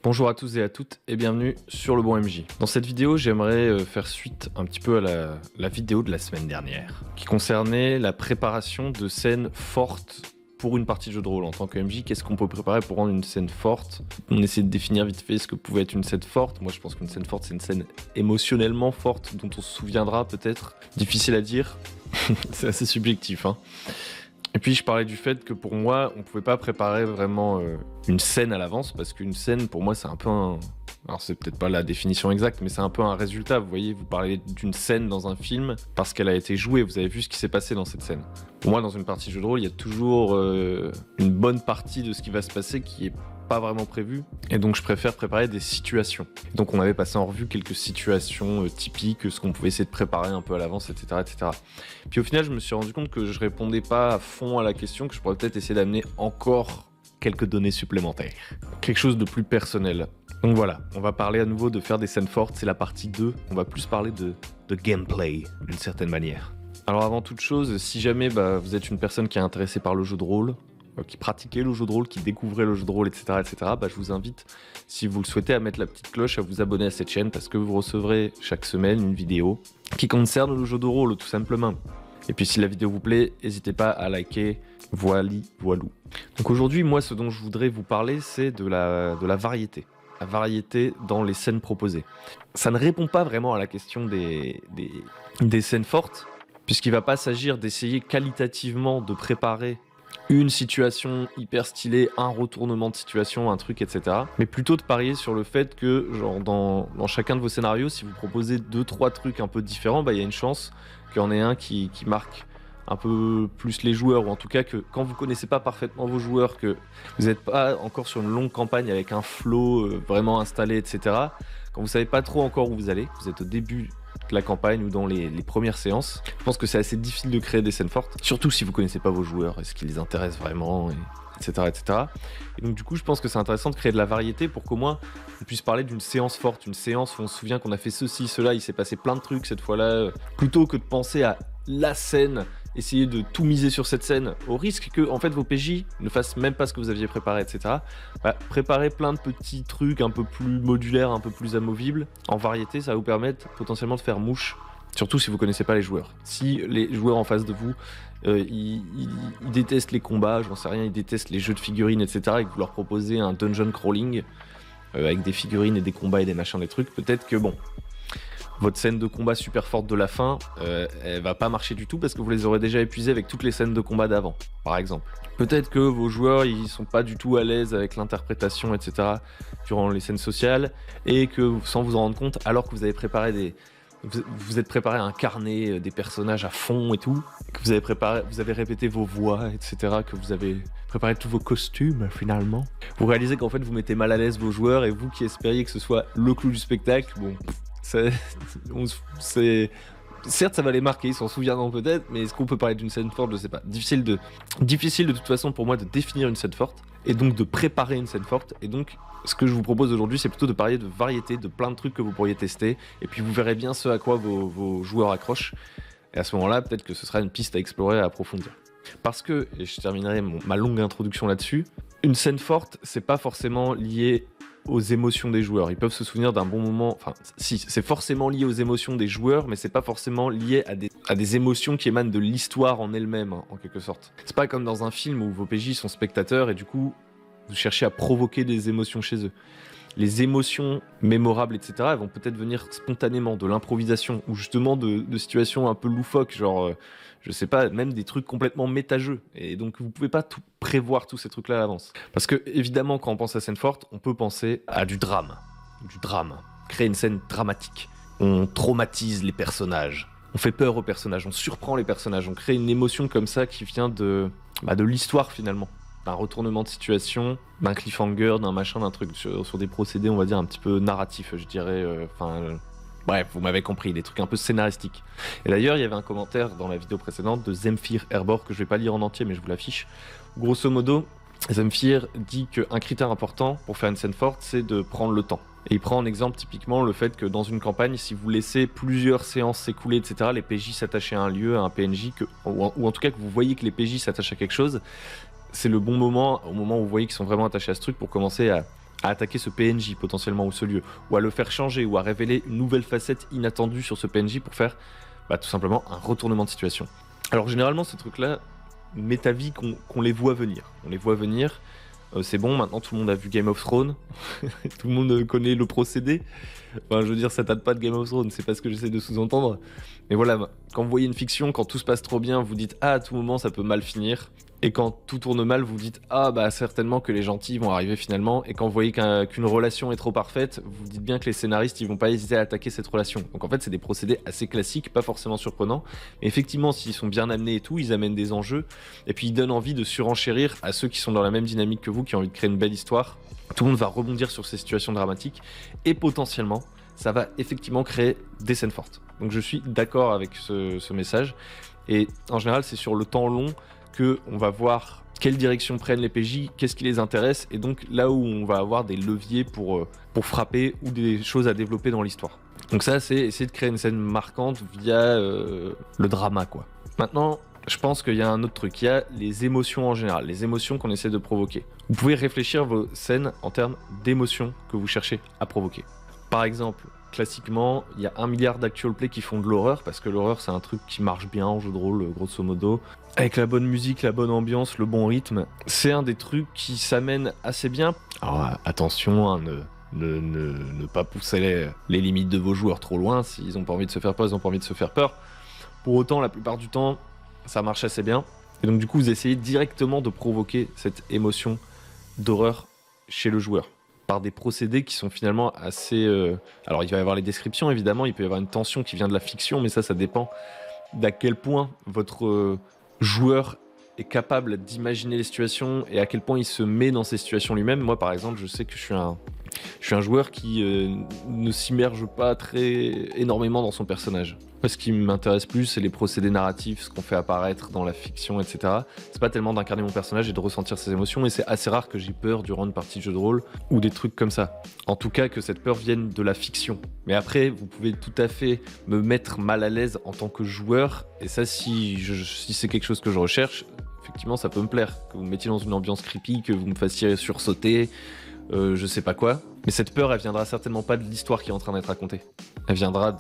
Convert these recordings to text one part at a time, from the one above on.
Bonjour à tous et à toutes et bienvenue sur Le Bon MJ. Dans cette vidéo, j'aimerais faire suite un petit peu à la vidéo de la semaine dernière qui concernait la préparation de scènes fortes pour une partie de jeu de rôle. En tant que MJ, qu'est-ce qu'on peut préparer pour rendre une scène forte? On essaie de définir vite fait ce que pouvait être une scène forte. Moi, je pense qu'une scène forte, c'est une scène émotionnellement forte dont on se souviendra peut-être. Difficile à dire, c'est assez subjectif, hein. Et puis je parlais du fait que pour moi, on pouvait pas préparer vraiment une scène à l'avance, parce qu'une scène, pour moi, c'est un peu un... Alors c'est peut-être pas la définition exacte, mais c'est un peu un résultat. Vous voyez, vous parlez d'une scène dans un film parce qu'elle a été jouée, vous avez vu ce qui s'est passé dans cette scène. Pour moi, dans une partie de jeu de rôle, il y a toujours une bonne partie de ce qui va se passer qui est pas vraiment prévu, et donc je préfère préparer des situations. Donc on avait passé en revue quelques situations typiques, ce qu'on pouvait essayer de préparer un peu à l'avance, etc., etc. Puis au final, je me suis rendu compte que je répondais pas à fond à la question, que je pourrais peut-être essayer d'amener encore quelques données supplémentaires. Quelque chose de plus personnel. Donc voilà, on va parler à nouveau de faire des scènes fortes, c'est la partie 2. On va plus parler de gameplay, d'une certaine manière. Alors avant toute chose, si jamais vous êtes une personne qui est intéressée par le jeu de rôle, qui pratiquait le jeu de rôle, qui découvrait le jeu de rôle, etc., etc., je vous invite, si vous le souhaitez, à mettre la petite cloche, à vous abonner à cette chaîne, parce que vous recevrez chaque semaine une vidéo qui concerne le jeu de rôle, tout simplement. Et puis si la vidéo vous plaît, n'hésitez pas à liker, voilou. Donc aujourd'hui, moi, ce dont je voudrais vous parler, c'est de la variété. La variété dans les scènes proposées. Ça ne répond pas vraiment à la question des scènes fortes, puisqu'il ne va pas s'agir d'essayer qualitativement de préparer une situation hyper stylée, un retournement de situation, un truc, etc. Mais plutôt de parier sur le fait que, genre, dans chacun de vos scénarios, si vous proposez 2-3 trucs un peu différents, il y a une chance qu'il y en ait un qui marque un peu plus les joueurs, ou en tout cas que quand vous connaissez pas parfaitement vos joueurs, que vous n'êtes pas encore sur une longue campagne avec un flow vraiment installé, etc. Quand vous savez pas trop encore où vous allez, vous êtes au début de la campagne ou dans les premières séances, je pense que c'est assez difficile de créer des scènes fortes, surtout si vous connaissez pas vos joueurs, est-ce qu'ils les intéressent vraiment, etc., etc. Et donc du coup, je pense que c'est intéressant de créer de la variété pour qu'au moins on puisse parler d'une séance forte, une séance où on se souvient qu'on a fait ceci, cela, il s'est passé plein de trucs cette fois-là, plutôt que de penser à la scène, essayer de tout miser sur cette scène, au risque que en fait vos PJ ne fassent même pas ce que vous aviez préparé, etc. Préparer plein de petits trucs un peu plus modulaires, un peu plus amovibles, en variété, ça va vous permettre potentiellement de faire mouche, surtout si vous connaissez pas les joueurs. Si les joueurs en face de vous, ils détestent les combats, j'en sais rien, ils détestent les jeux de figurines, etc., et que vous leur proposez un dungeon crawling, avec des figurines et des combats et des machins, des trucs, peut-être que bon, votre scène de combat super forte de la fin, elle va pas marcher du tout parce que vous les aurez déjà épuisés avec toutes les scènes de combat d'avant, par exemple. Peut-être que vos joueurs, ils sont pas du tout à l'aise avec l'interprétation, etc., durant les scènes sociales, et que sans vous en rendre compte, alors que vous avez préparé vous êtes préparé à incarner des personnages à fond et tout, que vous avez répété vos voix, etc., que vous avez préparé tous vos costumes finalement, vous réalisez qu'en fait vous mettez mal à l'aise vos joueurs, et vous qui espériez que ce soit le clou du spectacle, bon... Certes, ça va les marquer, ils s'en souviendront peut-être, mais est-ce qu'on peut parler d'une scène forte? Je sais pas. Difficile de toute façon pour moi de définir une scène forte, et donc de préparer une scène forte. Et donc, ce que je vous propose aujourd'hui, c'est plutôt de parler de variété, de plein de trucs que vous pourriez tester, et puis vous verrez bien ce à quoi vos joueurs accrochent. Et à ce moment-là, peut-être que ce sera une piste à explorer, à approfondir. Parce que, et je terminerai ma longue introduction là-dessus, une scène forte, c'est pas forcément lié aux émotions des joueurs. Ils peuvent se souvenir d'un bon moment, enfin si, c'est forcément lié aux émotions des joueurs, mais c'est pas forcément lié à des émotions qui émanent de l'histoire en elle-même, hein, en quelque sorte. C'est pas comme dans un film où vos PJ sont spectateurs et du coup vous cherchez à provoquer des émotions chez eux. Les émotions mémorables, etc., elles vont peut-être venir spontanément de l'improvisation, ou justement de situations un peu loufoques, genre, je sais pas, même des trucs complètement métageux. Et donc vous pouvez pas tout prévoir tous ces trucs-là à l'avance. Parce que, évidemment, quand on pense à scène forte, on peut penser à du drame. Créer une scène dramatique. On traumatise les personnages. On fait peur aux personnages, on surprend les personnages, on crée une émotion comme ça qui vient de l'histoire finalement. D'un retournement de situation, d'un cliffhanger, d'un machin, d'un truc sur des procédés, on va dire, un petit peu narratifs, je dirais. Bref, vous m'avez compris, des trucs un peu scénaristiques. Et d'ailleurs, il y avait un commentaire dans la vidéo précédente de Zemfir Herbor, que je vais pas lire en entier, mais je vous l'affiche. Grosso modo, Zemfir dit qu'un critère important pour faire une scène forte, c'est de prendre le temps. Et il prend en exemple typiquement le fait que dans une campagne, si vous laissez plusieurs séances s'écouler, etc., les PJ s'attachent à un lieu, à un PNJ, ou en tout cas que vous voyez que les PJ s'attachent à quelque chose, c'est le bon moment, au moment où vous voyez qu'ils sont vraiment attachés à ce truc, pour commencer à attaquer ce PNJ potentiellement ou ce lieu, ou à le faire changer, ou à révéler une nouvelle facette inattendue sur ce PNJ pour faire tout simplement un retournement de situation. Alors généralement ces trucs-là, m'est avis qu'on les voit venir. On les voit venir, c'est bon, maintenant tout le monde a vu Game of Thrones, tout le monde connaît le procédé. Enfin, je veux dire, ça date pas de Game of Thrones, c'est pas ce que j'essaie de sous-entendre. Mais voilà, quand vous voyez une fiction, quand tout se passe trop bien, vous dites ah, à tout moment ça peut mal finir. Et quand tout tourne mal, vous dites ah bah certainement que les gentils vont arriver finalement. Et quand vous voyez qu'une relation est trop parfaite, vous dites bien que les scénaristes ils vont pas hésiter à attaquer cette relation. Donc en fait c'est des procédés assez classiques, pas forcément surprenants. Mais effectivement s'ils sont bien amenés et tout, ils amènent des enjeux. Et puis ils donnent envie de surenchérir à ceux qui sont dans la même dynamique que vous, qui ont envie de créer une belle histoire. Tout le monde va rebondir sur ces situations dramatiques. Et potentiellement, ça va effectivement créer des scènes fortes. Donc je suis d'accord avec ce message. Et en général c'est sur le temps long qu'on va voir quelle direction prennent les PJ, qu'est-ce qui les intéresse, et donc là où on va avoir des leviers pour frapper ou des choses à développer dans l'histoire. Donc ça, c'est essayer de créer une scène marquante via le drama, quoi. Maintenant, je pense qu'il y a un autre truc, il y a les émotions en général, les émotions qu'on essaie de provoquer. Vous pouvez réfléchir vos scènes en termes d'émotions que vous cherchez à provoquer. Par exemple, classiquement, il y a 1 milliard d'actual play qui font de l'horreur, parce que l'horreur c'est un truc qui marche bien en jeu de rôle, grosso modo. Avec la bonne musique, la bonne ambiance, le bon rythme, c'est un des trucs qui s'amène assez bien. Alors attention, hein, ne pas pousser les limites de vos joueurs trop loin, s'ils n'ont pas envie de se faire peur, ils n'ont pas envie de se faire peur. Pour autant, la plupart du temps, ça marche assez bien. Et donc du coup, vous essayez directement de provoquer cette émotion d'horreur chez le joueur, par des procédés qui sont finalement assez... Alors il va y avoir les descriptions évidemment, il peut y avoir une tension qui vient de la fiction, mais ça dépend d'à quel point votre joueur est capable d'imaginer les situations et à quel point il se met dans ces situations lui-même. Moi par exemple, je sais que je suis un joueur qui ne s'immerge pas très énormément dans son personnage. Moi, ce qui m'intéresse plus, c'est les procédés narratifs, ce qu'on fait apparaître dans la fiction, etc. C'est pas tellement d'incarner mon personnage et de ressentir ses émotions, et c'est assez rare que j'ai peur durant une partie de jeu de rôle ou des trucs comme ça. En tout cas, que cette peur vienne de la fiction. Mais après, vous pouvez tout à fait me mettre mal à l'aise en tant que joueur, et ça, si c'est quelque chose que je recherche, effectivement, ça peut me plaire. Que vous me mettiez dans une ambiance creepy, que vous me fassiez sursauter, je sais pas quoi. Mais cette peur, elle viendra certainement pas de l'histoire qui est en train d'être racontée. Elle viendra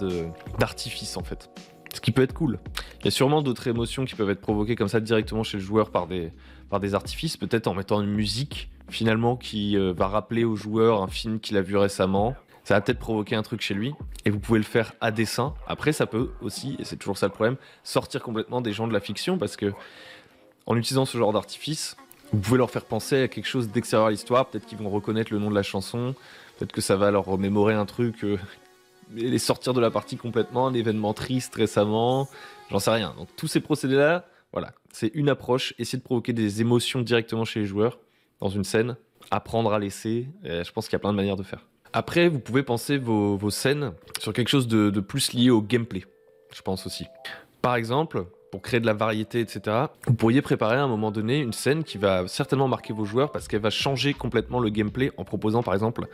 d'artifice en fait. Ce qui peut être cool. Il y a sûrement d'autres émotions qui peuvent être provoquées comme ça directement chez le joueur par des artifices, peut-être en mettant une musique finalement qui va rappeler au joueur un film qu'il a vu récemment. Ça va peut-être provoquer un truc chez lui, et vous pouvez le faire à dessein. Après, ça peut aussi, et c'est toujours ça le problème, sortir complètement des gens de la fiction, parce que en utilisant ce genre d'artifice, vous pouvez leur faire penser à quelque chose d'extérieur à l'histoire, peut-être qu'ils vont reconnaître le nom de la chanson, peut-être que ça va leur remémorer un truc, et les sortir de la partie complètement, un événement triste récemment, j'en sais rien. Donc tous ces procédés-là, voilà, c'est une approche, essayer de provoquer des émotions directement chez les joueurs, dans une scène, apprendre à laisser, et je pense qu'il y a plein de manières de faire. Après, vous pouvez penser vos scènes sur quelque chose de plus lié au gameplay, je pense aussi. Par exemple, pour créer de la variété, etc., vous pourriez préparer à un moment donné une scène qui va certainement marquer vos joueurs parce qu'elle va changer complètement le gameplay en proposant par exemple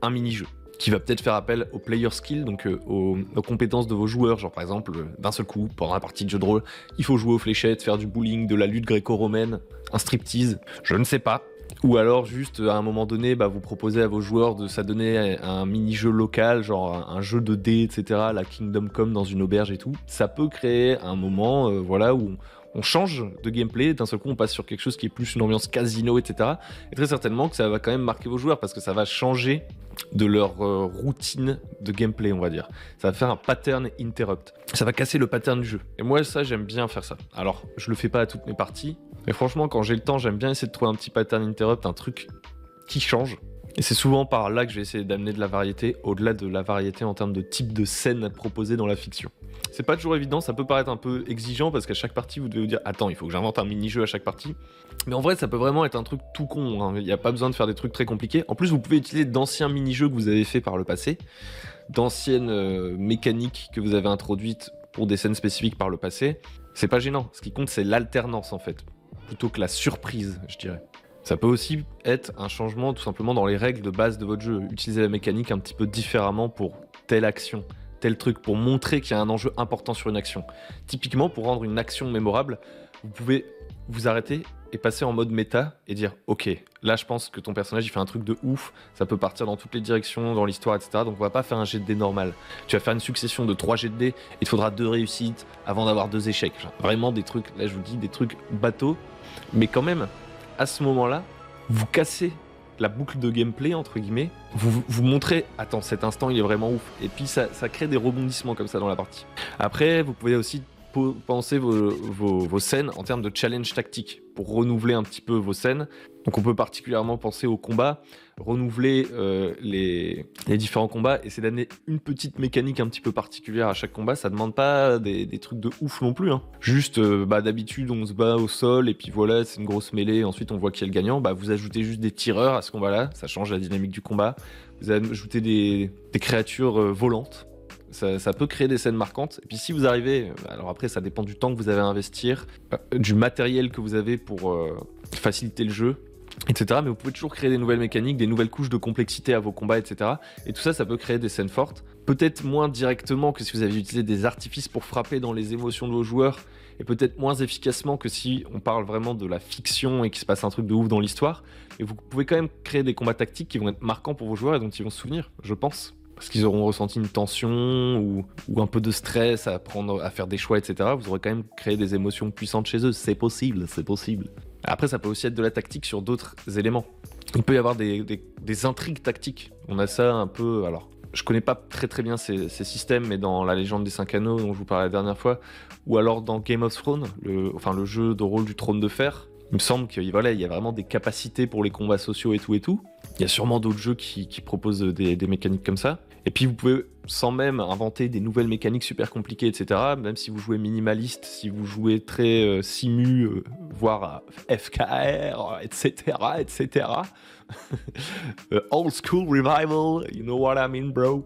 un mini-jeu qui va peut-être faire appel aux player skills, donc aux compétences de vos joueurs. Genre par exemple, d'un seul coup, pendant la partie de jeu de rôle, il faut jouer aux fléchettes, faire du bowling, de la lutte gréco-romaine, un striptease, je ne sais pas. Ou alors juste à un moment donné, vous proposez à vos joueurs de s'adonner à un mini-jeu local, genre un jeu de dés, etc., la Kingdom Come dans une auberge et tout. Ça peut créer un moment où on change de gameplay, d'un seul coup on passe sur quelque chose qui est plus une ambiance casino, etc. Et très certainement que ça va quand même marquer vos joueurs parce que ça va changer de leur routine de gameplay, on va dire. Ça va faire un pattern interrupt. Ça va casser le pattern du jeu. Et moi, ça, j'aime bien faire ça. Alors, je le fais pas à toutes mes parties, mais franchement, quand j'ai le temps, j'aime bien essayer de trouver un petit pattern interrupt, un truc qui change. Et c'est souvent par là que je vais essayer d'amener de la variété, au-delà de la variété en termes de type de scène à proposer dans la fiction. C'est pas toujours évident, ça peut paraître un peu exigeant parce qu'à chaque partie, vous devez vous dire « Attends, il faut que j'invente un mini-jeu à chaque partie ». Mais en vrai, ça peut vraiment être un truc tout con, hein. Il n'y a pas besoin de faire des trucs très compliqués. En plus, vous pouvez utiliser d'anciens mini-jeux que vous avez fait par le passé, d'anciennes mécaniques que vous avez introduites pour des scènes spécifiques par le passé. C'est pas gênant, ce qui compte, c'est l'alternance en fait, plutôt que la surprise, je dirais. Ça peut aussi être un changement tout simplement dans les règles de base de votre jeu. Utiliser la mécanique un petit peu différemment pour telle action, tel truc, pour montrer qu'il y a un enjeu important sur une action. Typiquement, pour rendre une action mémorable, vous pouvez vous arrêter et passer en mode méta et dire ok, là je pense que ton personnage il fait un truc de ouf, ça peut partir dans toutes les directions, dans l'histoire, etc. Donc on va pas faire un jet de dés normal. Tu vas faire une succession de 3 jets de dés, il te faudra 2 réussites avant d'avoir 2 échecs. Genre, vraiment des trucs, là je vous dis, des trucs bateaux. Mais quand même, à ce moment-là, vous cassez la boucle de gameplay, entre guillemets, vous montrez, attends, cet instant il est vraiment ouf. Et puis ça crée des rebondissements comme ça dans la partie. Après, vous pouvez aussi penser vos scènes en termes de challenge tactique pour renouveler un petit peu vos scènes. Donc on peut particulièrement penser au combat, renouveler les différents combats, et c'est d'amener une petite mécanique un petit peu particulière à chaque combat. Ça demande pas des trucs de ouf non plus, hein. Juste d'habitude on se bat au sol et puis voilà, c'est une grosse mêlée, ensuite on voit qui est le gagnant. Vous ajoutez juste des tireurs à ce combat-là, ça change la dynamique du combat. Vous ajoutez des créatures volantes. Ça peut créer des scènes marquantes. Et puis si vous arrivez, alors après ça dépend du temps que vous avez à investir, du matériel que vous avez pour faciliter le jeu, etc. Mais vous pouvez toujours créer des nouvelles mécaniques, des nouvelles couches de complexité à vos combats, etc. Et tout ça, ça peut créer des scènes fortes. Peut-être moins directement que si vous aviez utilisé des artifices pour frapper dans les émotions de vos joueurs, et peut-être moins efficacement que si on parle vraiment de la fiction et qu'il se passe un truc de ouf dans l'histoire. Et vous pouvez quand même créer des combats tactiques qui vont être marquants pour vos joueurs et dont ils vont se souvenir, je pense. Parce qu'ils auront ressenti une tension ou un peu de stress à faire des choix, etc. Vous aurez quand même créé des émotions puissantes chez eux. C'est possible, c'est possible. Après, ça peut aussi être de la tactique sur d'autres éléments. Il peut y avoir des intrigues tactiques. On a ça un peu... Alors, je connais pas très bien ces systèmes, mais dans La Légende des 5 Anneaux, dont je vous parlais la dernière fois, ou alors dans Game of Thrones, le jeu de rôle du Trône de Fer, il me semble qu'il y a vraiment des capacités pour les combats sociaux et tout. Il y a sûrement d'autres jeux qui proposent des mécaniques comme ça. Et puis vous pouvez, sans même inventer des nouvelles mécaniques super compliquées, etc., même si vous jouez minimaliste, si vous jouez très simu, voire FKR, etc. Old school revival, you know what I mean, bro.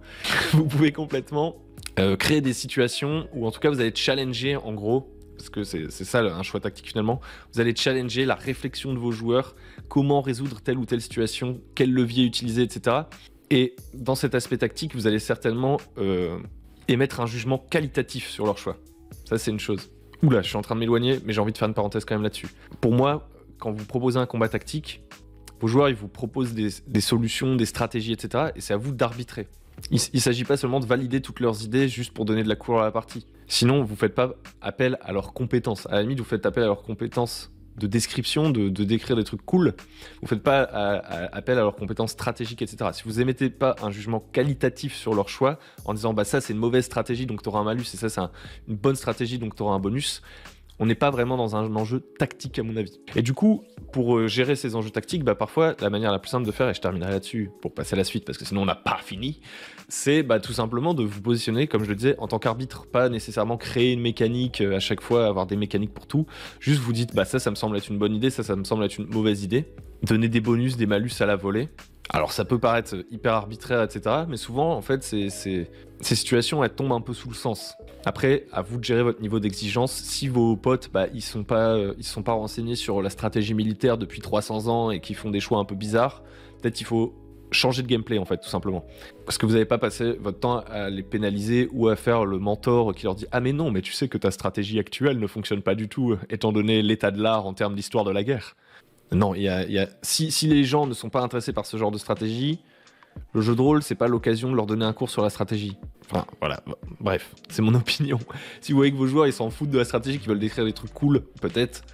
Vous pouvez complètement créer des situations où en tout cas vous allez challenger en gros, parce que c'est ça un choix tactique finalement, vous allez challenger la réflexion de vos joueurs, comment résoudre telle ou telle situation, quel levier utiliser, etc. Et dans cet aspect tactique, vous allez certainement émettre un jugement qualitatif sur leur choix. Ça, c'est une chose. Oula, je suis en train de m'éloigner, mais j'ai envie de faire une parenthèse quand même là-dessus. Pour moi, quand vous proposez un combat tactique, vos joueurs, ils vous proposent des solutions, des stratégies, etc. Et c'est à vous d'arbitrer. Il ne s'agit pas seulement de valider toutes leurs idées juste pour donner de la couleur à la partie. Sinon, vous ne faites pas appel à leurs compétences. À la limite, vous faites appel à leurs compétences de description, de décrire des trucs cool. Vous faites pas appel à leurs compétences stratégiques, etc. Si vous émettez pas un jugement qualitatif sur leur choix, en disant ça c'est une mauvaise stratégie donc tu auras un malus, et ça c'est une bonne stratégie donc tu auras un bonus, on n'est pas vraiment dans un enjeu tactique à mon avis. Et du coup, pour gérer ces enjeux tactiques, parfois la manière la plus simple de faire, et je terminerai là-dessus pour passer à la suite parce que sinon on n'a pas fini, c'est tout simplement de vous positionner, comme je le disais, en tant qu'arbitre, pas nécessairement créer une mécanique à chaque fois, avoir des mécaniques pour tout, juste vous dites ça me semble être une bonne idée, ça me semble être une mauvaise idée, donner des bonus, des malus à la volée. Alors ça peut paraître hyper arbitraire, etc. Mais souvent, en fait, ces situations, elles tombent un peu sous le sens. Après, à vous de gérer votre niveau d'exigence. Si vos potes, ils sont pas renseignés sur la stratégie militaire depuis 300 ans et qui font des choix un peu bizarres, peut-être il faut changer de gameplay, en fait, tout simplement. Parce que vous n'avez pas passé votre temps à les pénaliser ou à faire le mentor qui leur dit « Ah mais non, mais tu sais que ta stratégie actuelle ne fonctionne pas du tout, étant donné l'état de l'art en termes d'histoire de la guerre. » Non, si les gens ne sont pas intéressés par ce genre de stratégie, le jeu de rôle, c'est pas l'occasion de leur donner un cours sur la stratégie. Enfin, voilà, bref, c'est mon opinion. Si vous voyez que vos joueurs, ils s'en foutent de la stratégie, qu'ils veulent décrire des trucs cool, peut-être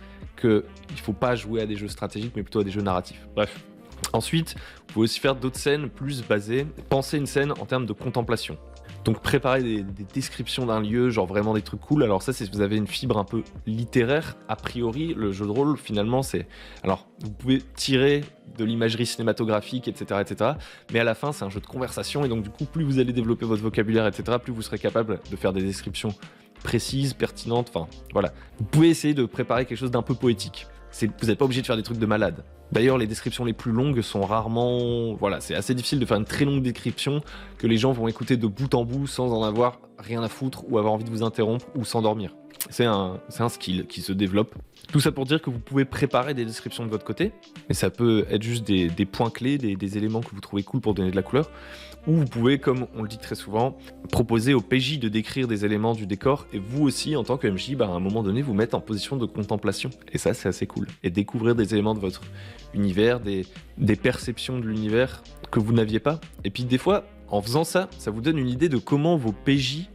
qu'il faut pas jouer à des jeux stratégiques, mais plutôt à des jeux narratifs. Bref. Ensuite, vous pouvez aussi faire d'autres scènes plus basées. Pensez une scène en termes de contemplation. Donc préparer des descriptions d'un lieu, genre vraiment des trucs cool. Alors ça, c'est si vous avez une fibre un peu littéraire. A priori, le jeu de rôle, finalement, c'est... Alors, vous pouvez tirer de l'imagerie cinématographique, etc., etc. Mais à la fin, c'est un jeu de conversation. Et donc, du coup, plus vous allez développer votre vocabulaire, etc., plus vous serez capable de faire des descriptions précises, pertinentes. Enfin, voilà. Vous pouvez essayer de préparer quelque chose d'un peu poétique. Vous n'êtes pas obligé de faire des trucs de malade. D'ailleurs, les descriptions les plus longues sont rarement... Voilà, c'est assez difficile de faire une très longue description que les gens vont écouter de bout en bout sans en avoir rien à foutre ou avoir envie de vous interrompre ou s'endormir. C'est un skill qui se développe. Tout ça pour dire que vous pouvez préparer des descriptions de votre côté, et ça peut être juste des points clés, des éléments que vous trouvez cool pour donner de la couleur, ou vous pouvez, comme on le dit très souvent, proposer au PJ de décrire des éléments du décor, et vous aussi, en tant que MJ, à un moment donné, vous mettre en position de contemplation. Et ça, c'est assez cool. Et découvrir des éléments de votre univers, des perceptions de l'univers que vous n'aviez pas. Et puis des fois, en faisant ça, ça vous donne une idée de comment vos PJ,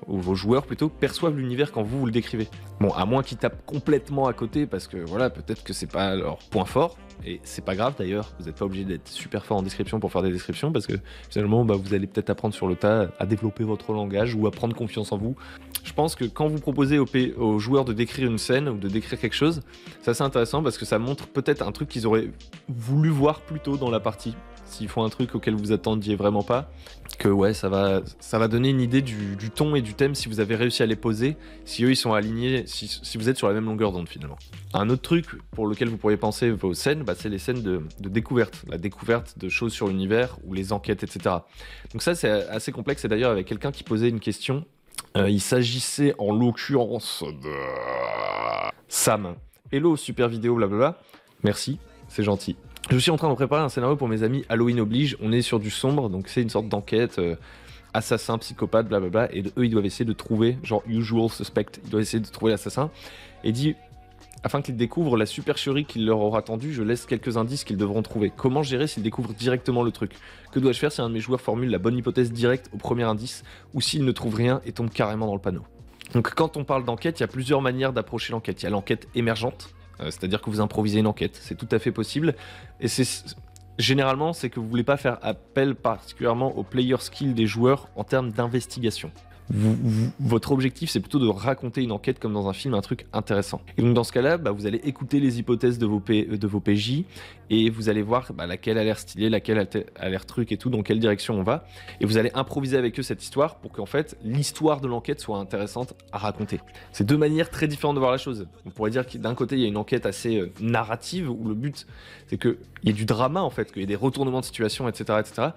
ou vos joueurs plutôt, perçoivent l'univers quand vous le décrivez. Bon, à moins qu'ils tapent complètement à côté, parce que voilà, peut-être que c'est pas leur point fort, et c'est pas grave d'ailleurs, vous n'êtes pas obligé d'être super fort en description pour faire des descriptions, parce que finalement, vous allez peut-être apprendre sur le tas à développer votre langage ou à prendre confiance en vous. Je pense que quand vous proposez aux joueurs de décrire une scène ou de décrire quelque chose, c'est assez intéressant parce que ça montre peut-être un truc qu'ils auraient voulu voir plus tôt dans la partie. S'ils font un truc auquel vous attendiez vraiment pas, que ouais, ça va donner une idée du ton et du thème si vous avez réussi à les poser, si eux ils sont alignés, si vous êtes sur la même longueur d'onde finalement. Un autre truc pour lequel vous pourriez penser vos scènes, c'est les scènes de découverte, la découverte de choses sur l'univers ou les enquêtes, etc. Donc ça c'est assez complexe, et d'ailleurs avec quelqu'un qui posait une question, il s'agissait en l'occurrence de Sam. Hello, super vidéo, blablabla. Merci, c'est gentil. Je suis en train de préparer un scénario pour mes amis Halloween oblige. On est sur du sombre, donc c'est une sorte d'enquête, assassin, psychopathe, blablabla. Et eux, ils doivent essayer de trouver, genre usual suspect, ils doivent essayer de trouver l'assassin. Et dit, afin qu'ils découvrent la supercherie qu'il leur aura tendue, je laisse quelques indices qu'ils devront trouver. Comment gérer s'ils découvrent directement le truc? Que dois-je faire si un de mes joueurs formule la bonne hypothèse directe au premier indice, ou s'il ne trouve rien et tombe carrément dans le panneau? Donc quand on parle d'enquête, il y a plusieurs manières d'approcher l'enquête. Il y a l'enquête émergente, c'est-à-dire que vous improvisez une enquête, c'est tout à fait possible. Et généralement, c'est que vous voulez pas faire appel particulièrement au player skill des joueurs en termes d'investigation. Votre objectif, c'est plutôt de raconter une enquête comme dans un film, un truc intéressant. Et donc dans ce cas-là, vous allez écouter les hypothèses de vos PJ, et vous allez voir laquelle a l'air stylée, laquelle a l'air truc et tout, dans quelle direction on va. Et vous allez improviser avec eux cette histoire pour qu'en fait, l'histoire de l'enquête soit intéressante à raconter. C'est deux manières très différentes de voir la chose. On pourrait dire que d'un côté, il y a une enquête assez narrative, où le but, c'est qu'il y ait du drama en fait, qu'il y ait des retournements de situation, etc., etc.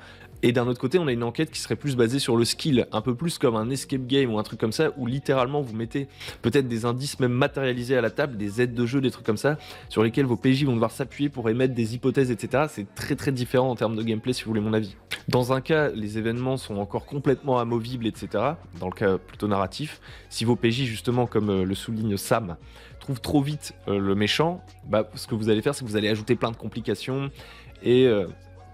Et d'un autre côté, on a une enquête qui serait plus basée sur le skill, un peu plus comme un escape game ou un truc comme ça, où littéralement vous mettez peut-être des indices même matérialisés à la table, des aides de jeu, des trucs comme ça, sur lesquels vos PJ vont devoir s'appuyer pour émettre des hypothèses, etc. C'est très très différent en termes de gameplay, si vous voulez mon avis. Dans un cas, les événements sont encore complètement amovibles, etc. Dans le cas plutôt narratif, si vos PJ, justement, comme le souligne Sam, trouvent trop vite le méchant, ce que vous allez faire, c'est que vous allez ajouter plein de complications, et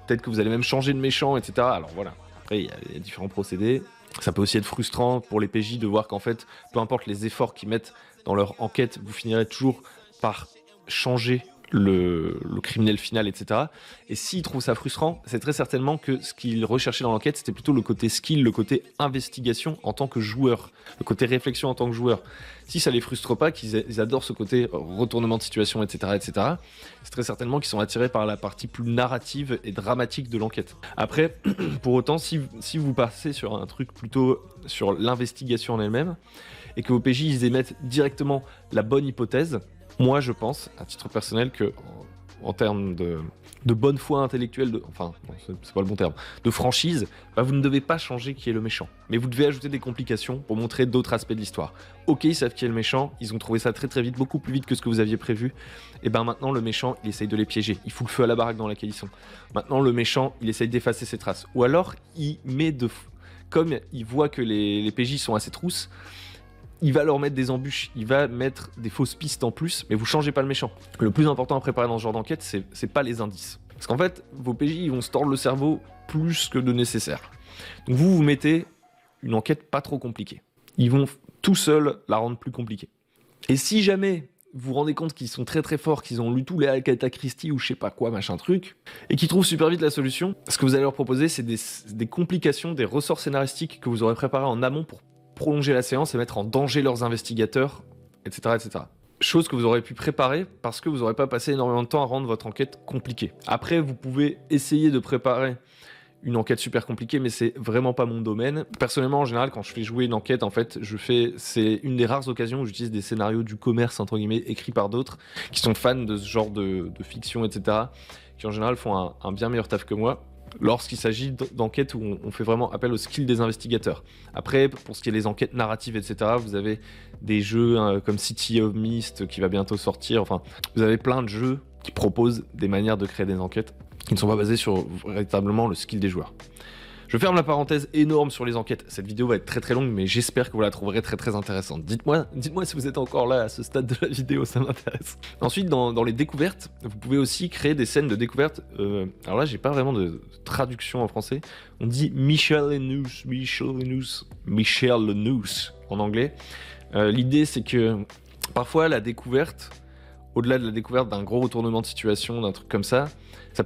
peut-être que vous allez même changer de méchant, etc. Alors voilà, après il y a différents procédés. Ça peut aussi être frustrant pour les PJ de voir qu'en fait, peu importe les efforts qu'ils mettent dans leur enquête, vous finirez toujours par changer le criminel final, etc. Et s'ils trouvent ça frustrant, c'est très certainement que ce qu'ils recherchaient dans l'enquête, c'était plutôt le côté skill, le côté investigation en tant que joueur, le côté réflexion en tant que joueur. Si ça les frustre pas, qu'ils adorent ce côté retournement de situation, etc., etc., c'est très certainement qu'ils sont attirés par la partie plus narrative et dramatique de l'enquête. Après, pour autant, si vous passez sur un truc plutôt sur l'investigation en elle-même, et que vos PJ ils émettent directement la bonne hypothèse, moi, je pense, à titre personnel, que en termes de bonne foi intellectuelle, enfin, c'est pas le bon terme, de franchise, vous ne devez pas changer qui est le méchant. Mais vous devez ajouter des complications pour montrer d'autres aspects de l'histoire. Ok, ils savent qui est le méchant, ils ont trouvé ça très très vite, beaucoup plus vite que ce que vous aviez prévu. Et maintenant, le méchant, il essaye de les piéger. Il fout le feu à la baraque dans laquelle ils sont. Maintenant, le méchant, il essaye d'effacer ses traces. Ou alors, il met comme il voit que les PJ sont assez trousses, il va leur mettre des embûches, il va mettre des fausses pistes en plus, mais vous changez pas le méchant. Le plus important à préparer dans ce genre d'enquête, c'est pas les indices. Parce qu'en fait, vos PJ, ils vont se tordre le cerveau plus que de nécessaire. Donc vous mettez une enquête pas trop compliquée. Ils vont tout seuls la rendre plus compliquée. Et si jamais vous vous rendez compte qu'ils sont très très forts, qu'ils ont lu tous les Agatha Christie ou je sais pas quoi, machin truc, et qu'ils trouvent super vite la solution, ce que vous allez leur proposer, c'est des complications, des ressorts scénaristiques que vous aurez préparés en amont pour prolonger la séance et mettre en danger leurs investigateurs, etc., etc. Chose que vous aurez pu préparer parce que vous n'aurez pas passé énormément de temps à rendre votre enquête compliquée. Après, vous pouvez essayer de préparer une enquête super compliquée, mais c'est vraiment pas mon domaine. Personnellement, en général, quand je fais jouer une enquête, en fait, c'est une des rares occasions où j'utilise des scénarios du commerce, entre guillemets, écrits par d'autres, qui sont fans de ce genre de fiction, etc., qui en général font un bien meilleur taf que moi. lorsqu'il s'agit d'enquêtes où on fait vraiment appel au skill des investigateurs. Après, pour ce qui est des enquêtes narratives, etc., vous avez des jeux comme City of Mist qui va bientôt sortir. Enfin, vous avez plein de jeux qui proposent des manières de créer des enquêtes qui ne sont pas basées sur véritablement le skill des joueurs. Je ferme la parenthèse énorme sur les enquêtes. Cette vidéo va être très très longue, mais j'espère que vous la trouverez très très intéressante. Dites-moi si vous êtes encore là à ce stade de la vidéo, ça m'intéresse. Ensuite, dans les découvertes, vous pouvez aussi créer des scènes de découverte. Alors là, j'ai pas vraiment de traduction en français. On dit Michel Lenus en anglais. L'idée, c'est que parfois la découverte, au-delà de la découverte d'un gros retournement de situation, d'un truc comme ça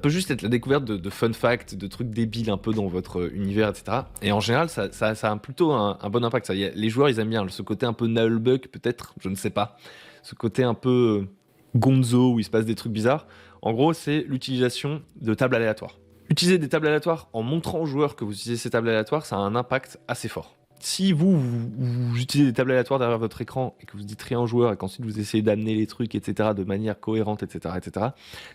peut juste être la découverte de fun facts, de trucs débiles un peu dans votre univers, etc. Et en général, ça a plutôt un bon impact. Les joueurs, ils aiment bien ce côté un peu Nullbug, peut-être, je ne sais pas. Ce côté un peu gonzo, où il se passe des trucs bizarres. En gros, c'est l'utilisation de tables aléatoires. Utiliser des tables aléatoires en montrant aux joueurs que vous utilisez ces tables aléatoires, ça a un impact assez fort. Si vous utilisez des tables aléatoires derrière votre écran et que vous dites rien aux joueurs et qu'ensuite vous essayez d'amener les trucs, etc., de manière cohérente, etc.,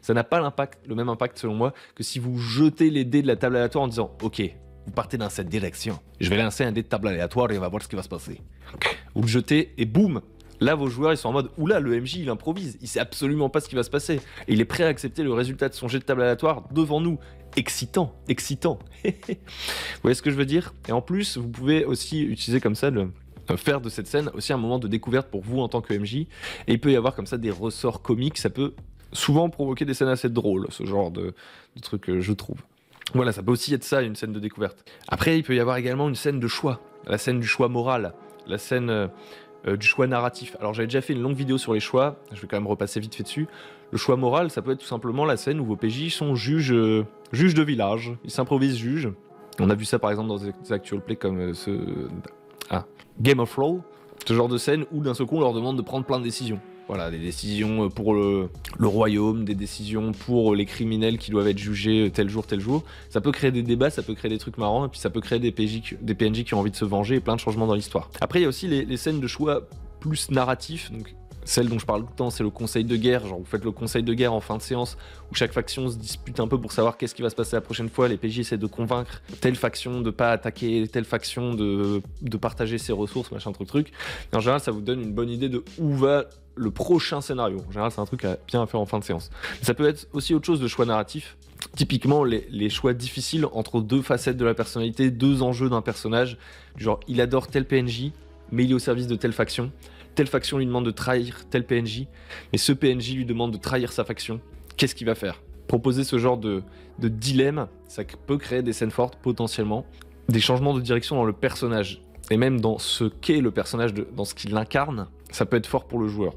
ça n'a pas le même impact selon moi que si vous jetez les dés de la table aléatoire en disant « Ok, vous partez dans cette direction, je vais lancer un dé de table aléatoire et on va voir ce qui va se passer. » Vous le jetez et boum. Là, vos joueurs, ils sont en mode « Oula, le MJ, il improvise, il sait absolument pas ce qui va se passer. Et il est prêt à accepter le résultat de son jet de table aléatoire devant nous. » Excitant. Vous voyez ce que je veux dire? Et en plus, vous pouvez aussi utiliser comme ça, faire de cette scène aussi un moment de découverte pour vous en tant que MJ. Et il peut y avoir comme ça des ressorts comiques, ça peut souvent provoquer des scènes assez drôles, ce genre de truc, je trouve. Voilà, ça peut aussi être ça, une scène de découverte. Après, il peut y avoir également une scène de choix, la scène du choix moral, la scène du choix narratif. Alors j'avais déjà fait une longue vidéo sur les choix, je vais quand même repasser vite fait dessus. Le choix moral, ça peut être tout simplement la scène où vos PJ sont juges de village, ils s'improvisent juges. On a vu ça par exemple dans des actual plays comme Game of Thrones, ce genre de scène où d'un seul coup on leur demande de prendre plein de décisions. Voilà, des décisions pour le royaume, des décisions pour les criminels qui doivent être jugés tel jour. Ça peut créer des débats, ça peut créer des trucs marrants, et puis ça peut créer des PNJ qui ont envie de se venger et plein de changements dans l'histoire. Après, il y a aussi les scènes de choix plus narratifs, donc celle dont je parle tout le temps, c'est le conseil de guerre. Genre, vous faites le conseil de guerre en fin de séance où chaque faction se dispute un peu pour savoir qu'est-ce qui va se passer la prochaine fois. Les PJ essaient de convaincre telle faction de pas attaquer, telle faction de partager ses ressources, machin truc. Et en général, ça vous donne une bonne idée de où va le prochain scénario. En général, c'est un truc bien à faire en fin de séance. Mais ça peut être aussi autre chose de choix narratif. Typiquement, les choix difficiles entre deux facettes de la personnalité, deux enjeux d'un personnage. Du genre, il adore tel PNJ, mais il est au service de telle faction. Telle faction lui demande de trahir tel PNJ, mais ce PNJ lui demande de trahir sa faction. Qu'est-ce qu'il va faire? Proposer ce genre de dilemme, ça peut créer des scènes fortes potentiellement, des changements de direction dans le personnage, et même dans ce qu'est le personnage, dans ce qu'il incarne, ça peut être fort pour le joueur.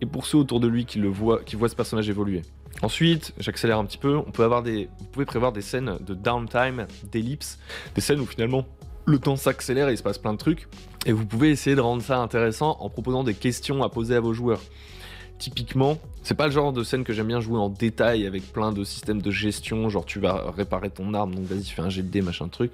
Et pour ceux autour de lui qui voient ce personnage évoluer. Ensuite, j'accélère un petit peu, vous pouvez prévoir des scènes de downtime, d'ellipse, des scènes où finalement le temps s'accélère et il se passe plein de trucs. Et vous pouvez essayer de rendre ça intéressant en proposant des questions à poser à vos joueurs. Typiquement, c'est pas le genre de scène que j'aime bien jouer en détail avec plein de systèmes de gestion, genre tu vas réparer ton arme, donc vas-y fais un jet de dés, machin truc.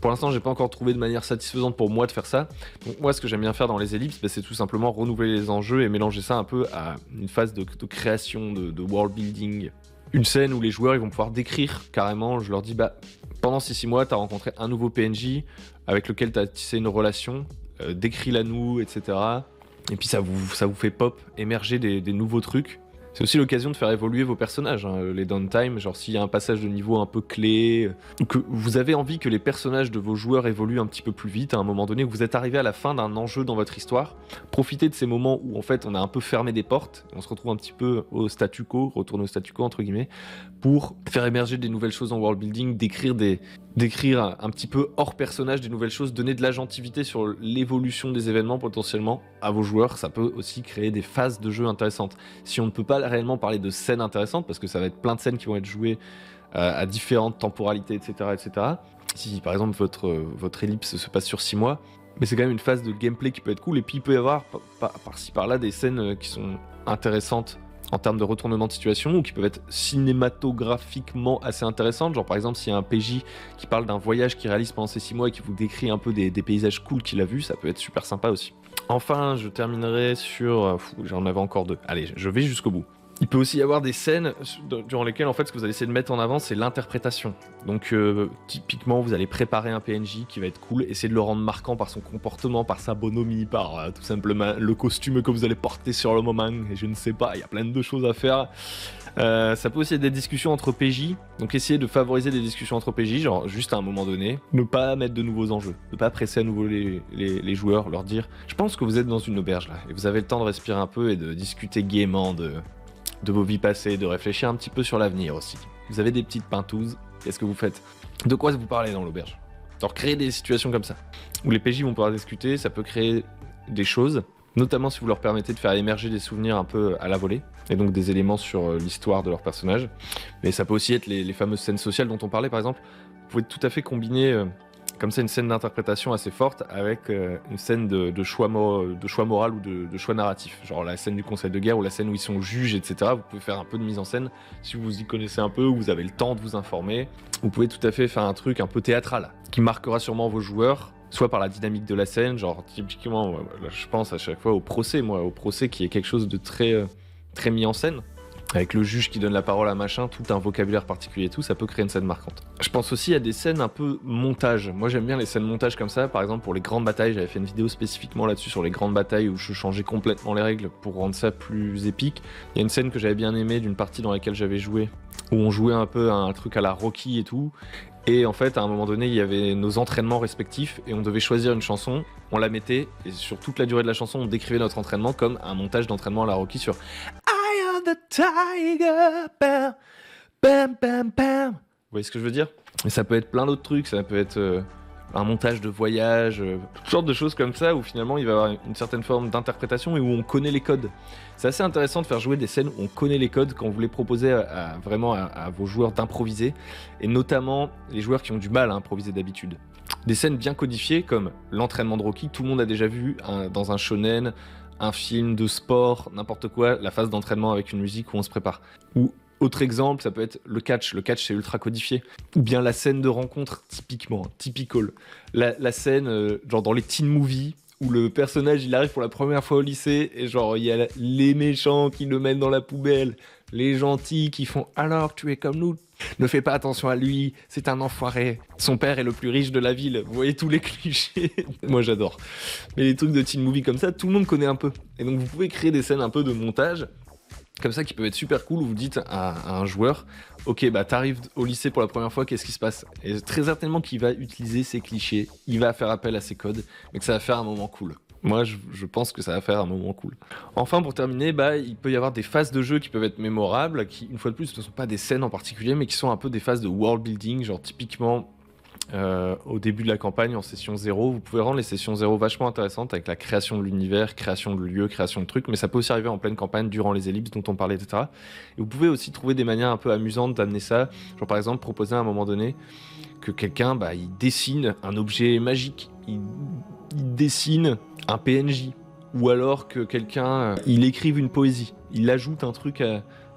Pour l'instant, j'ai pas encore trouvé de manière satisfaisante pour moi de faire ça. Donc moi, ce que j'aime bien faire dans les ellipses, c'est tout simplement renouveler les enjeux et mélanger ça un peu à une phase de création, de world building. Une scène où les joueurs ils vont pouvoir décrire carrément, je leur dis pendant ces 6 mois, tu as rencontré un nouveau PNJ avec lequel tu as tissé une relation, décris-la nous, etc. Et puis ça vous fait émerger des nouveaux trucs. C'est aussi l'occasion de faire évoluer vos personnages, les downtime, genre s'il y a un passage de niveau un peu clé, ou que vous avez envie que les personnages de vos joueurs évoluent un petit peu plus vite à un moment donné, que vous êtes arrivé à la fin d'un enjeu dans votre histoire, profitez de ces moments où en fait on a un peu fermé des portes, on se retrouve un petit peu au statu quo, retourner au statu quo entre guillemets, pour faire émerger des nouvelles choses en world building, d'écrire un petit peu hors personnage des nouvelles choses, donner de l'agentivité sur l'évolution des événements potentiellement à vos joueurs. Ça peut aussi créer des phases de jeu intéressantes. Si on ne peut pas réellement parler de scènes intéressantes, parce que ça va être plein de scènes qui vont être jouées à différentes temporalités, etc. Si par exemple votre ellipse se passe sur 6 mois, mais c'est quand même une phase de gameplay qui peut être cool, et puis il peut y avoir par-ci par-là des scènes qui sont intéressantes en termes de retournement de situation, ou qui peuvent être cinématographiquement assez intéressantes, genre par exemple s'il y a un PJ qui parle d'un voyage qu'il réalise pendant ces 6 mois et qui vous décrit un peu des paysages cool qu'il a vus, ça peut être super sympa aussi. Enfin, je terminerai sur... j'en avais encore 2. Allez, je vais jusqu'au bout. Il peut aussi y avoir des scènes durant lesquelles en fait ce que vous allez essayer de mettre en avant c'est l'interprétation. Donc typiquement vous allez préparer un PNJ qui va être cool, essayer de le rendre marquant par son comportement, par sa bonhomie, par tout simplement le costume que vous allez porter sur le moment, et je ne sais pas, il y a plein de choses à faire. Ça peut aussi être des discussions entre PJ, donc essayer de favoriser des discussions entre PJ, genre juste à un moment donné, ne pas mettre de nouveaux enjeux, ne pas presser à nouveau les joueurs, leur dire « Je pense que vous êtes dans une auberge là, et vous avez le temps de respirer un peu et de discuter gaiement de vos vies passées, de réfléchir un petit peu sur l'avenir aussi. Vous avez des petites pintouzes, qu'est-ce que vous faites? De quoi vous parlez dans l'auberge ?» Alors créer des situations comme ça, où les PJ vont pouvoir discuter, ça peut créer des choses, notamment si vous leur permettez de faire émerger des souvenirs un peu à la volée, et donc des éléments sur l'histoire de leur personnage. Mais ça peut aussi être les fameuses scènes sociales dont on parlait par exemple. Vous pouvez tout à fait combiner comme ça une scène d'interprétation assez forte avec une scène de choix moral ou de choix narratif. Genre la scène du conseil de guerre ou la scène où ils sont juges, etc. Vous pouvez faire un peu de mise en scène si vous y connaissez un peu, ou vous avez le temps de vous informer. Vous pouvez tout à fait faire un truc un peu théâtral qui marquera sûrement vos joueurs, soit par la dynamique de la scène, genre typiquement, là, je pense à chaque fois au procès qui est quelque chose de très mis en scène, avec le juge qui donne la parole à machin, tout un vocabulaire particulier et tout, ça peut créer une scène marquante. Je pense aussi à des scènes un peu montage. Moi j'aime bien les scènes montage comme ça, par exemple pour les grandes batailles, j'avais fait une vidéo spécifiquement là-dessus sur les grandes batailles où je changeais complètement les règles pour rendre ça plus épique. Il y a une scène que j'avais bien aimée d'une partie dans laquelle j'avais joué, où on jouait un peu à un truc à la Rocky et tout, et en fait à un moment donné il y avait nos entraînements respectifs et on devait choisir une chanson, on la mettait et sur toute la durée de la chanson on décrivait notre entraînement comme un montage d'entraînement à la Rocky sur the tiger, bam, bam, bam, bam. Vous voyez ce que je veux dire? Et ça peut être plein d'autres trucs, ça peut être un montage de voyage, toutes sortes de choses comme ça où finalement il va y avoir une certaine forme d'interprétation et où on connaît les codes. C'est assez intéressant de faire jouer des scènes où on connaît les codes quand vous les proposez vraiment à vos joueurs d'improviser, et notamment les joueurs qui ont du mal à improviser d'habitude. Des scènes bien codifiées comme l'entraînement de Rocky, tout le monde a déjà vu dans un shonen, un film de sport, n'importe quoi, la phase d'entraînement avec une musique où on se prépare. Ou autre exemple, ça peut être le catch c'est ultra codifié. Ou bien la scène de rencontre, typiquement, typical. La scène, genre dans les teen movies, où le personnage il arrive pour la première fois au lycée, et genre il y a les méchants qui le mettent dans la poubelle, les gentils qui font « Alors tu es comme nous ?» Ne fais pas attention à lui, c'est un enfoiré. Son père est le plus riche de la ville. Vous voyez tous les clichés. Moi j'adore. Mais les trucs de teen movie comme ça, tout le monde connaît un peu. Et donc vous pouvez créer des scènes un peu de montage, comme ça qui peuvent être super cool, où vous dites à un joueur « Ok, bah t'arrives au lycée pour la première fois, qu'est-ce qui se passe ?» Et très certainement qu'il va utiliser ces clichés, il va faire appel à ces codes, mais que ça va faire un moment cool. Moi, je pense que ça va faire un moment cool. Enfin, pour terminer, il peut y avoir des phases de jeu qui peuvent être mémorables, qui, une fois de plus, ne sont pas des scènes en particulier, mais qui sont un peu des phases de world building, genre typiquement au début de la campagne, en session 0, vous pouvez rendre les sessions 0 vachement intéressantes avec la création de l'univers, création de lieux, création de trucs, mais ça peut aussi arriver en pleine campagne, durant les ellipses dont on parlait, etc. Et vous pouvez aussi trouver des manières un peu amusantes d'amener ça, genre par exemple proposer à un moment donné que quelqu'un, il dessine un objet magique, il dessine un PNJ, ou alors que quelqu'un, il écrive une poésie, il ajoute un truc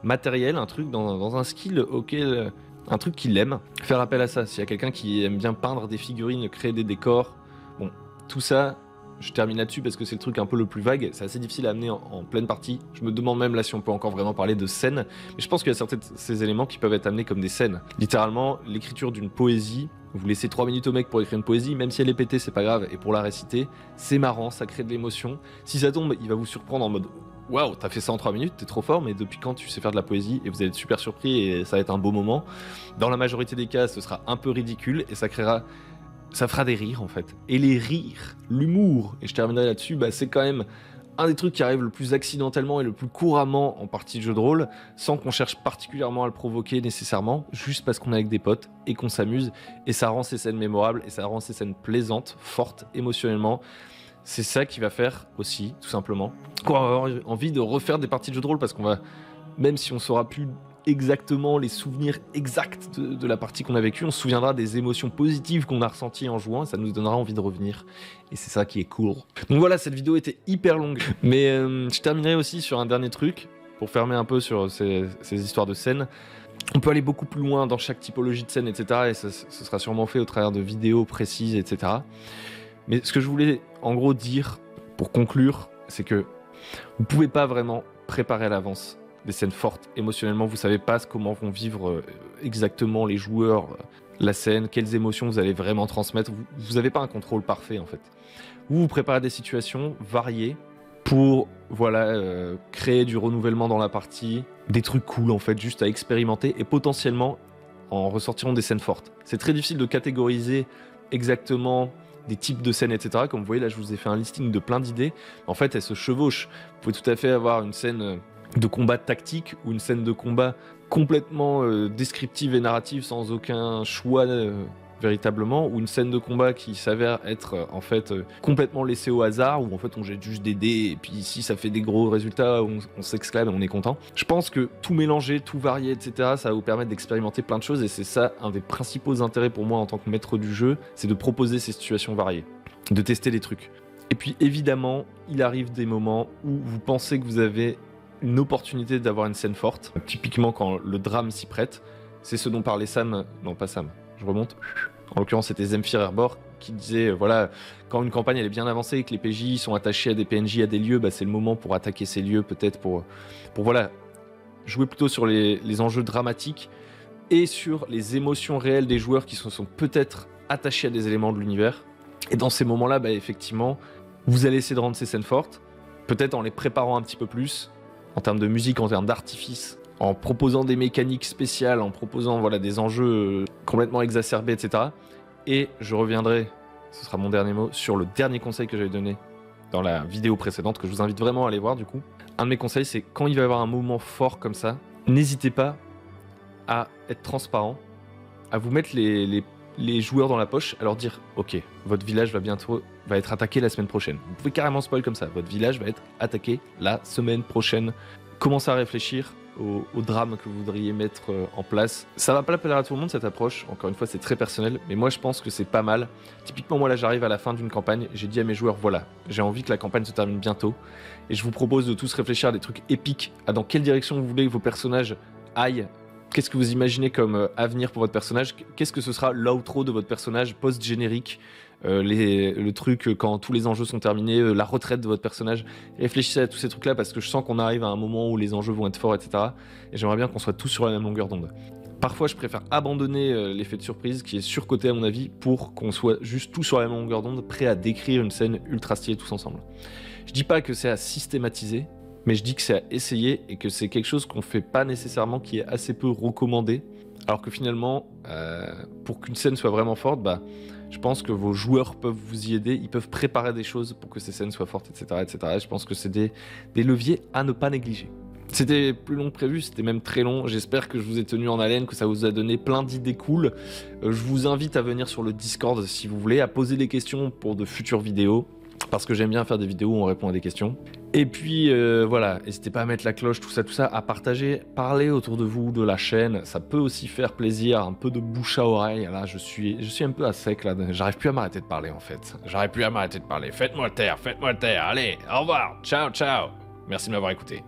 matériel, un truc dans un skill auquel, un truc qu'il aime, faire appel à ça. S'il y a quelqu'un qui aime bien peindre des figurines, créer des décors, bon, tout ça, je termine là-dessus parce que c'est le truc un peu le plus vague, c'est assez difficile à amener en pleine partie. Je me demande même là si on peut encore vraiment parler de scène, mais je pense qu'il y a certains de ces éléments qui peuvent être amenés comme des scènes. Littéralement, l'écriture d'une poésie, vous laissez 3 minutes au mec pour écrire une poésie, même si elle est pétée, c'est pas grave, et pour la réciter, c'est marrant, ça crée de l'émotion. Si ça tombe, il va vous surprendre en mode « Waouh, t'as fait ça en 3 minutes, t'es trop fort, mais depuis quand tu sais faire de la poésie ?» Et vous allez être super surpris et ça va être un beau moment. Dans la majorité des cas, ce sera un peu ridicule et ça fera des rires en fait. Et les rires, l'humour, et je terminerai là-dessus, c'est quand même un des trucs qui arrive le plus accidentellement et le plus couramment en partie de jeu de rôle, sans qu'on cherche particulièrement à le provoquer nécessairement, juste parce qu'on est avec des potes et qu'on s'amuse, et ça rend ces scènes mémorables, et ça rend ces scènes plaisantes, fortes, émotionnellement. C'est ça qui va faire aussi, tout simplement, qu'on va avoir envie de refaire des parties de jeu de rôle, parce qu'on va, même si on saura plus exactement les souvenirs exacts de la partie qu'on a vécue, on se souviendra des émotions positives qu'on a ressenties en jouant, et ça nous donnera envie de revenir. Et c'est ça qui est cool. Donc voilà, cette vidéo était hyper longue, mais je terminerai aussi sur un dernier truc, pour fermer un peu sur ces histoires de scènes. On peut aller beaucoup plus loin dans chaque typologie de scène, etc. Et ce sera sûrement fait au travers de vidéos précises, etc. Mais ce que je voulais en gros dire, pour conclure, c'est que vous pouvez pas vraiment préparer à l'avance des scènes fortes émotionnellement. Vous savez pas comment vont vivre exactement les joueurs la scène, quelles émotions vous allez vraiment transmettre. Vous n'avez pas un contrôle parfait en fait. Vous préparez des situations variées pour créer du renouvellement dans la partie, des trucs cool en fait, juste à expérimenter et potentiellement en ressortiront des scènes fortes. C'est très difficile de catégoriser exactement des types de scènes, etc. Comme vous voyez là, je vous ai fait un listing de plein d'idées. En fait, elles se chevauchent. Vous pouvez tout à fait avoir une scène de combat tactique ou une scène de combat complètement descriptive et narrative sans aucun choix véritablement, ou une scène de combat qui s'avère être complètement laissée au hasard, où en fait on jette juste des dés et puis si ça fait des gros résultats, on s'exclame et on est content. Je pense que tout mélanger, tout varier, etc., ça va vous permettre d'expérimenter plein de choses et c'est ça un des principaux intérêts pour moi en tant que maître du jeu, c'est de proposer ces situations variées, de tester des trucs. Et puis évidemment, il arrive des moments où vous pensez que vous avez une opportunité d'avoir une scène forte, typiquement quand le drame s'y prête. C'est ce dont parlait Sam, non pas Sam, je remonte. En l'occurrence, c'était Zemfir Herbor qui disait quand une campagne elle est bien avancée et que les PJ sont attachés à des PNJ, à des lieux, c'est le moment pour attaquer ces lieux, peut-être pour jouer plutôt sur les enjeux dramatiques et sur les émotions réelles des joueurs qui se sont peut-être attachés à des éléments de l'univers. Et dans ces moments-là, effectivement, vous allez essayer de rendre ces scènes fortes, peut-être en les préparant un petit peu plus, en termes de musique, en termes d'artifice, en proposant des mécaniques spéciales, en proposant des enjeux complètement exacerbés, etc. Et je reviendrai, ce sera mon dernier mot, sur le dernier conseil que j'avais donné dans la vidéo précédente, que je vous invite vraiment à aller voir du coup. Un de mes conseils, c'est quand il va y avoir un moment fort comme ça, n'hésitez pas à être transparent, à vous mettre les joueurs dans la poche, à leur dire « Ok, votre village va être attaqué la semaine prochaine. » Vous pouvez carrément spoil comme ça, votre village va être attaqué la semaine prochaine. Commencez à réfléchir au drame que vous voudriez mettre en place. Ça va pas plaire à tout le monde cette approche, encore une fois c'est très personnel, mais moi je pense que c'est pas mal. Typiquement moi là j'arrive à la fin d'une campagne, j'ai dit à mes joueurs j'ai envie que la campagne se termine bientôt, et je vous propose de tous réfléchir à des trucs épiques, dans quelle direction vous voulez que vos personnages aillent. Qu'est-ce que vous imaginez comme avenir pour votre personnage? Qu'est-ce que ce sera l'outro de votre personnage post-générique? Le truc quand tous les enjeux sont terminés, la retraite de votre personnage. Réfléchissez à tous ces trucs là parce que je sens qu'on arrive à un moment où les enjeux vont être forts, etc. Et j'aimerais bien qu'on soit tous sur la même longueur d'onde. Parfois je préfère abandonner l'effet de surprise qui est surcoté à mon avis pour qu'on soit juste tous sur la même longueur d'onde, prêts à décrire une scène ultra stylée tous ensemble. Je dis pas que c'est à systématiser, mais je dis que c'est à essayer et que c'est quelque chose qu'on fait pas nécessairement, qui est assez peu recommandé. Alors que finalement, pour qu'une scène soit vraiment forte, je pense que vos joueurs peuvent vous y aider, ils peuvent préparer des choses pour que ces scènes soient fortes, etc. etc. Je pense que c'est des leviers à ne pas négliger. C'était plus long que prévu, c'était même très long. J'espère que je vous ai tenu en haleine, que ça vous a donné plein d'idées cool. Je vous invite à venir sur le Discord si vous voulez, à poser des questions pour de futures vidéos, parce que j'aime bien faire des vidéos où on répond à des questions. Et puis n'hésitez pas à mettre la cloche, tout ça, à partager, parler autour de vous, de la chaîne, ça peut aussi faire plaisir, un peu de bouche à oreille. Là, je suis un peu à sec, là, j'arrive plus à m'arrêter de parler en fait. Faites-moi taire, allez, au revoir, ciao, ciao. Merci de m'avoir écouté.